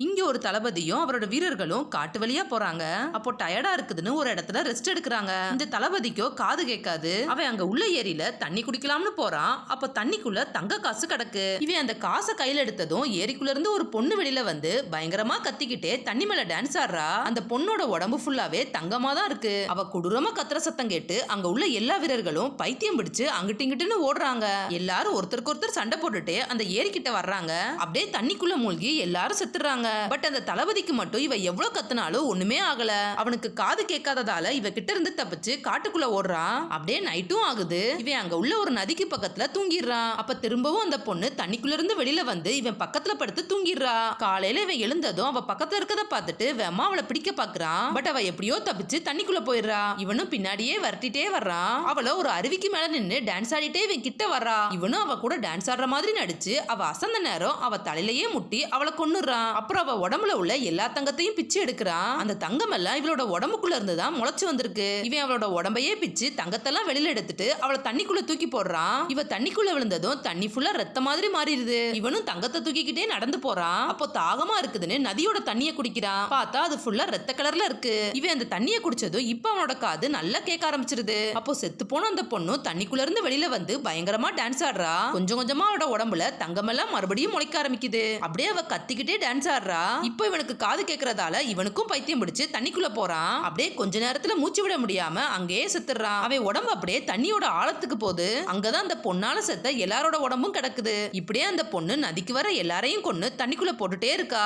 இங்க ஒரு தளபதியும் அவரோட வீரர்களும் காட்டு வழியா போறாங்க. அப்போ டயர்டா இருக்குதுன்னு ஒரு இடத்துல ரெஸ்ட் எடுக்கிறாங்க. இந்த தளபதிக்கோ காது கேட்காது. அவன் அங்க உள்ள ஏரியில தண்ணி குடிக்கலாம்னு போறான். அப்ப தண்ணிக்குள்ள தங்க காசு கிடக்கு. இவன் அந்த காசை கையில எடுத்ததும் ஏரிக்குள்ள இருந்து ஒரு பொண்ணு வெளியில வந்து பயங்கரமா கத்திக்கிட்டே தண்ணி மேல டான்ஸ் ஆடுறா. அந்த பொண்ணோட உடம்பு ஃபுல்லாவே தங்கமா தான் இருக்கு. அவ கொடூரமா கத்துற சத்தம் கேட்டு அங்க உள்ள எல்லா வீரர்களும் பைத்தியம் பிடிச்சு அங்கிட்டு இங்கிட்டுன்னு ஓடுறாங்க. எல்லாரும் ஒருத்தருக்கு ஒருத்தர் சண்டை போட்டுட்டு அந்த ஏரிக்கிட்ட வர்றாங்க. அப்படியே தண்ணிக்குள்ள மூழ்கி எல்லாரும் செத்துறாங்க. பட் அந்த தளபதிக்கு மட்டும் இவ எவ்வளவு கத்துனாலும் ஒண்ணுமே ஆகல. அவனுக்கு காது கேட்காததால இவ கிட்ட இருந்து தப்பிச்சு காட்டுக்குள்ள ஓடுறான். அப்படியே நைட்டும் ஆகுது. இவன் அங்க உள்ள ஒரு நதிக்கு பக்கத்துல தூங்கிடுறான். அப்ப திரும்பவும் அந்த பொண்ணு தண்ணிக்குள்ள இருந்து வெளியில வந்து இவன் பக்கத்துல படுத்து தூங்கிடுறா. காலையில இவன் எழுந்ததும் அவ பக்கத்துல இருக்கத பார்த்துட்டு வேமா அவளை பிடிக்க பாக்குறான். பட் அவ எப்படியோ தப்பிச்சு தண்ணிக்குள்ள போயிடுறா. இவனும் பின்னாடியே வரட்டிட்டே வர்றான். அவள ஒரு அருவிக்கு மேல நின்னு டான்ஸ் ஆடிட்டே இவன் கிட்ட வர்றா. இவனும் அவ கூட டான்ஸ் ஆடுற மாதிரி நடிச்சு அவ அசந்த நேரம் அவ தலையிலேயே முட்டி அவளை கொன்னுறான். அப்புறம் அவ உடம்புல உள்ள எல்லா தங்கத்தையும் பிச்சு எடுக்கிறான். அந்த தங்கம் எல்லாம் இவளோட உடம்புக்குள்ள இருந்துதான் முளைச்சு வந்திருக்கு. இவன் அவளோட உடம்பையே பிச்சு தங்கத்தெல்லாம் வெளியில எடுத்துட்டு அவளை தண்ணிக்குள்ள தூக்கி போடுறான். இவ தண்ணிக்குள்ள விழுந்ததும் தண்ணி ஃபுல்லா ரத்த மாதிரி மாறிடுது. இவனும் தங்கத்தை தூக்கிக்கிட்டே நடந்து போறான். அப்போ தாகமா இருக்குதுன்னு நதியோட தண்ணியை குடிக்கிறான். பார்த்தா அது ஃபுல்லா ரத்த கலர்ல இருக்கு. இவன் அந்த தண்ணியை குடிச்சதும் இப்ப அவனோட காது நல்லா கேட்க ஆரம்பிச்சிருது. அப்போ செத்து போன அந்த பொண்ணு தண்ணிக்குள்ள இருந்து வெளியில வந்து பயங்கரமா டான்ஸ் ஆடுறா. கொஞ்சம் கொஞ்சமா அவளோட உடம்புல தங்கமெல்லாம் மறுபடியும் முளைக்க ஆரம்பிக்குது. அப்படியே அவ கத்திக்கிட்டே டான்ஸ் ஆடுறா. இப்போ இவனுக்கு காது கேட்கறதால இவனுக்கும் பைத்தியம் பிடிச்சு தண்ணிக்குள்ள போறான். அப்படியே கொஞ்ச நேரத்துல மூச்சு விட முடியாம அங்கேயே செத்துறான். அவன் உடம்பு அப்படியே தண்ணியோட ஆழத்துக்கு போகுது. அங்கதான் அந்த பொண்ணால செத்த எல்லாரோட உடம்பும் கிடக்குது. இப்படியே அந்த பொண்ணு நதிக்கு வர எல்லாரையும் கொன்னு தண்ணிக்குள்ள போட்டுட்டே இருக்கா.